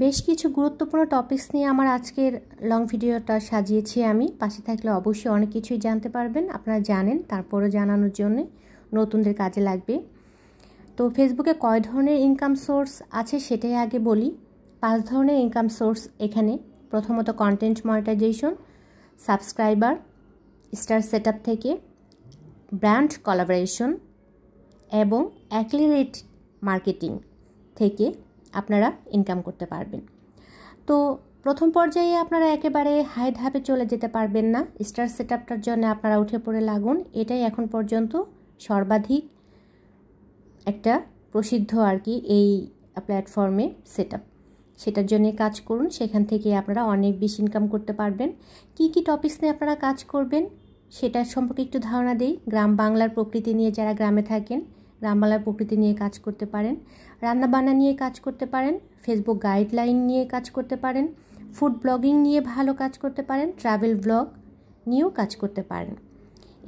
বেশ কিছু গুরুত্বপূর্ণ টপিকস নিয়ে আমার আজকের লং ভিডিওটা সাজিয়েছি আমি। পাশে থাকলে অবশ্যই অনেক কিছুই জানতে পারবেন। আপনারা জানেন, তারপরও জানানোর জন্য নতুনদের কাজে লাগবে। তো ফেসবুকে কয় ধরনের ইনকাম সোর্স আছে সেটাই আগে বলি। 5 ধরনের ইনকাম সোর্স এখানে। প্রথমত content monetisation, subscriber, star setup থেকে, ব্র্যান্ড কোলাবোরেশন এবং অ্যাফিলিয়েট মার্কেটিং থেকে আপনারা ইনকাম করতে পারবেন। তো প্রথম পর্যায়ে আপনারা একেবারে হাই ধাপে চলে যেতে পারবেন না। স্টার সেটআপটার জন্য আপনারা উঠে পড়ে লাগুন। এটাই এখন পর্যন্ত সর্বাধিক একটা প্রসিদ্ধ আর কি এই প্ল্যাটফর্মে সেটআপ। সেটার জন্য কাজ করুন, সেখান থেকে আপনারা অনেক বেশি ইনকাম করতে পারবেন। কি কি টপিকস নিয়ে আপনারা কাজ করবেন সেটা সম্পর্কে একটু ধারণা দেই। গ্রাম বাংলার প্রকৃতি নিয়ে, যারা গ্রামে থাকেন গ্রাম বাংলার প্রকৃতি নিয়ে কাজ করতে পারেন, রান্নাবান্না নিয়ে কাজ করতে পারেন, ফেসবুক গাইডলাইন নিয়ে কাজ করতে পারেন, ফুড ব্লগিং নিয়ে ভালো কাজ করতে পারেন, ট্রাভেল ব্লগ নিয়েও কাজ করতে পারেন।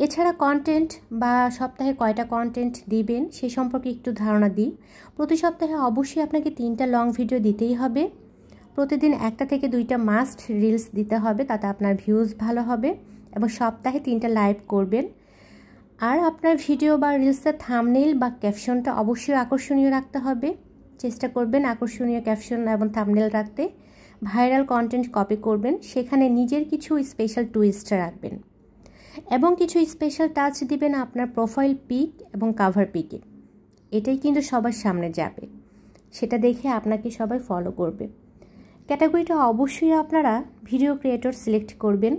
এছাড়া কন্টেন্ট বা সপ্তাহে কয়টা কন্টেন্ট দিবেন সে সম্পর্কে একটু ধারণা দিই। প্রতি সপ্তাহে অবশ্যই আপনাকে 3টা লং ভিডিও দিতেই হবে। প্রতিদিন 1টা থেকে 2টা মাস্ট রিলস দিতে হবে, তাতে আপনার ভিউজ ভালো হবে। এবং সপ্তাহে 3টা লাইভ করবেন। আর আপনার ভিডিও বা রিলসের থাম্বনেইল বা ক্যাপশনটা অবশ্যই আকর্ষণীয় রাখতে হবে। চেষ্টা করবেন আকর্ষণীয় ক্যাপশন এবং থাম্বনেইল রাখতে। ভাইরাল কন্টেন্ট কপি করবেন, সেখানে নিজের কিছু স্পেশাল টুইস্ট রাখবেন এবং কিছু স্পেশাল টাচ দিবেন আপনার প্রোফাইল পিক এবং কাভার পিকে। এটাই কিন্তু সবার সামনে যাবে, সেটা দেখে আপনাকে সবাই ফলো করবে। ক্যাটাগরিটা অবশ্যই আপনারা ভিডিও ক্রিয়েটর সিলেক্ট করবেন।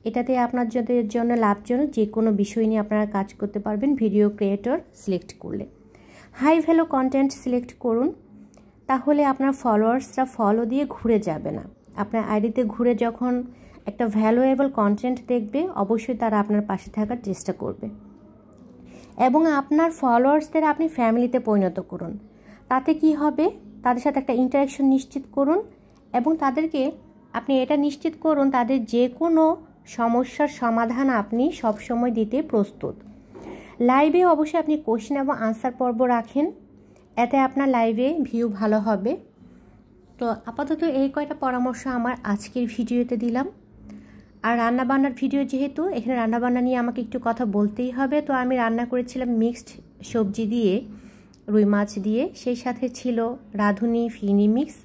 এটাতে আপনাদের জন্য লাভজনক যে কোনো বিষয় নিয়ে আপনারা কাজ করতে পারবেন ভিডিও ক্রিয়েটর সিলেক্ট করলে। হাই ভ্যালু কন্টেন্ট সিলেক্ট করুন, তাহলে আপনার ফলোয়ার্সরা ফলো দিয়ে ঘুরে যাবে না। আপনার আইডিতে ঘুরে যখন একটা ভ্যালুয়েবল কন্টেন্ট দেখবে, অবশ্যই তারা আপনার পাশে থাকার চেষ্টা করবে। এবং আপনার ফলোয়ার্সদের আপনি ফ্যামিলিতে পরিণত করুন। তাতে কি হবে, তাদের সাথে একটা ইন্টারাকশন নিশ্চিত করুন এবং তাদেরকে আপনি এটা নিশ্চিত করুন তাদের যে কোনো সমস্যার সমাধান আপনি সব সময় দিতে প্রস্তুত। লাইভে অবশ্যই আপনি কোশ্চেন এবং আনসার পর্ব রাখেন, এতে আপনার লাইভে ভিউ ভালো হবে। তো আপাতত এই কয়টা পরামর্শ আমার আজকের ভিডিওতে দিলাম। আর রান্নাবান্নার ভিডিও যেহেতু, এখানে রান্নাবান্না নিয়ে আমাকে একটু কথা বলতেই হবে। তো আমি রান্না করেছিলাম মিক্সড সবজি দিয়ে, রুই মাছ দিয়ে, সেই সাথে ছিল রাঁধুনি ফিনি মিক্স,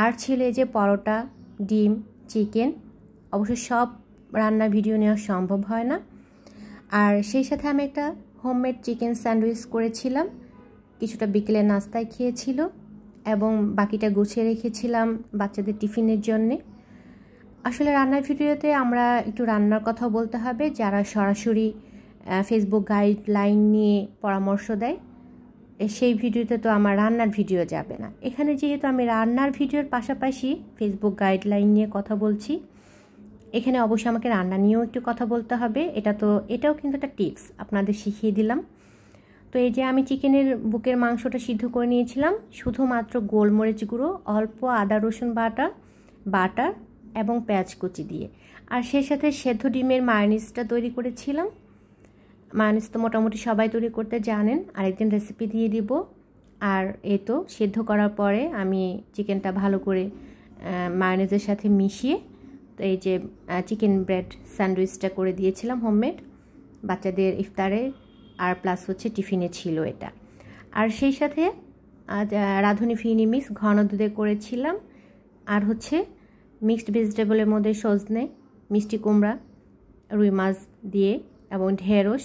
আর ছিল এই যে পরোটা, ডিম, চিকেন। অবশ্য সব রান্নার ভিডিও নেওয়া সম্ভব হয় না। আর সেই সাথে আমি একটা হোমমেড চিকেন স্যান্ডউইচ করেছিলাম, কিছুটা বিকেলের নাস্তায় খেয়েছিল এবং বাকিটা গুছিয়ে রেখেছিলাম বাচ্চাদের টিফিনের জন্যে। আসলে রান্নার ভিডিওতে আমরা একটু রান্নার কথা বলতে হবে। যারা সরাসরি ফেসবুক গাইডলাইন নিয়ে পরামর্শ দেয়, সেই ভিডিওতে তো আমার রান্নার ভিডিও যাবে না। এখানে যেহেতু আমি রান্নার ভিডিওর পাশাপাশি ফেসবুক গাইডলাইন নিয়ে কথা বলছি, এখানে অবশ্যই আমাকে রান্না নিয়েও একটু কথা বলতে হবে। এটাও কিন্তু একটা টিপস আপনাদের শিখিয়ে দিলাম। তো এই যে আমি চিকেনের বুকের মাংসটা সিদ্ধ করে নিয়েছিলাম শুধুমাত্র গোলমরিচ গুঁড়ো, অল্প আদা রসুন বাটা এবং পেঁয়াজ কুচি দিয়ে। আর সেই সাথে সেদ্ধ ডিমের মায়োনিজটা তৈরি করেছিলাম। মায়োনিজ তো মোটামুটি সবাই তৈরি করতে জানেন, আরেকদিন রেসিপি দিয়ে দিব। আর এই তো সেদ্ধ করার পরে আমি চিকেনটা ভালো করে মায়োনিজের সাথে মিশিয়ে তো এই যে চিকেন ব্রেড স্যান্ডউইচটা করে দিয়েছিলাম হোমমেড, বাচ্চাদের ইফতারে আর প্লাস হচ্ছে টিফিনে ছিল এটা। আর সেই সাথে রাঁধুনি ফিনি মিক্স ঘন দুধে করেছিলাম। আর হচ্ছে মিক্সড ভেজিটেবলের মধ্যে সজনে, মিষ্টি কুমড়া, রুই মাছ দিয়ে এবং ঢেঁড়স,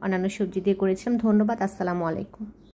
অন্যান্য সবজি দিয়ে করেছিলাম। ধন্যবাদ। আসসালামু আলাইকুম।